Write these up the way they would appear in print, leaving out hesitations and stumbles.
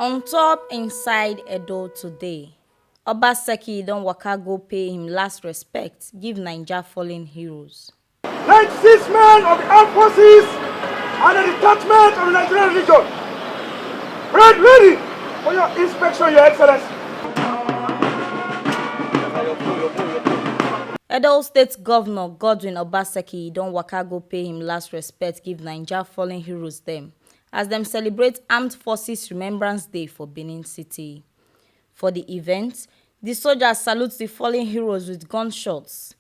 On top inside Edo today, Obaseki don waka go pay him last respect, give Naija fallen heroes. 96 men of the armed forces and a detachment of the Nigerian region. Ready for your inspection, Your Excellency. Edo State Governor Godwin Obaseki don waka go pay him last respect, give Naija fallen heroes dem, as dem celebrate Armed Forces Remembrance Day for Benin City. For the event, the soldiers salute the fallen heroes with gunshots.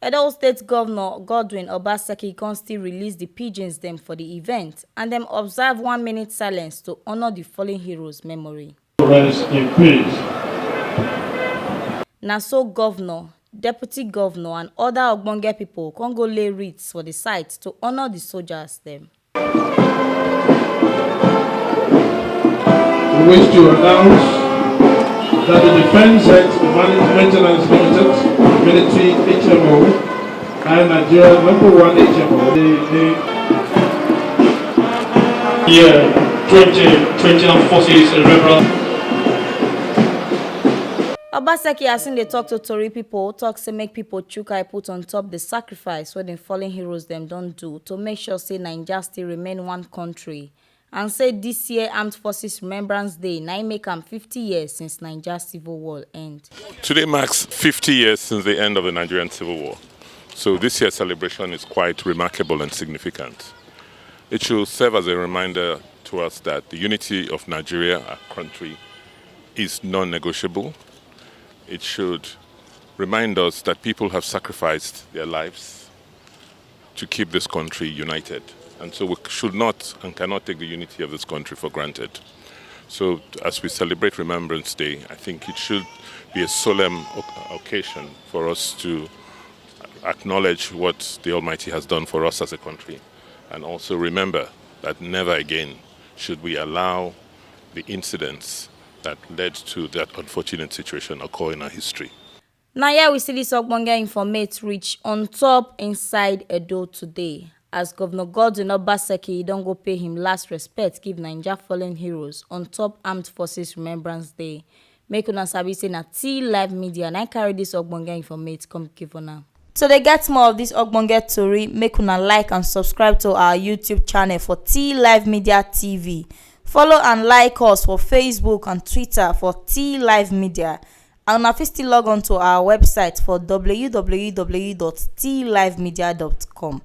Edo State Governor Godwin Obaseki can still release the pigeons them for the event and them observe 1 minute silence to honor the fallen heroes' memory. Rest in peace. Naso Governor, Deputy Governor and other Ogbonge people can go lay wreaths for the site to honor the soldiers them. We wish to announce that the Defense Maintenance Limited, Military HMO, and Nigeria #1 HMO, the 2020 Armed Forces Remembrance. Obaseki as in dey talk to Tori people, talk say make people chook eye put on top the sacrifice wey the fallen heroes them don't do to make sure say Naija still remain one country. And say this year Armed Forces Remembrance Day now make am 50 years since Nigeria's civil war end. Today marks 50 years since the end of the Nigerian Civil War. So this year's celebration is quite remarkable and significant. It should serve as a reminder to us that the unity of Nigeria, our country, is non-negotiable. It should remind us that people have sacrificed their lives to keep this country united. And so we should not and cannot take the unity of this country for granted. So as we celebrate Remembrance Day, I think it should be a solemn occasion for us to acknowledge what the Almighty has done for us as a country, and also remember that never again should we allow the incidents that led to that unfortunate situation occur in our history. Now here we see this Ogbonge informate reach on top inside Edo today, as Governor Godwin Obaseki don go pay him last respect, give Naija fallen heroes on top Armed Forces Remembrance Day. Make una sabi say na T Live Media and I carry this Ogbonge informate come give una. So they get more of this Ogbonge Tori, make una like and subscribe to our YouTube channel for T Live Media TV. Follow and like us for Facebook and Twitter for T Live Media. And una fit still log on to our website for www.tlivemedia.com.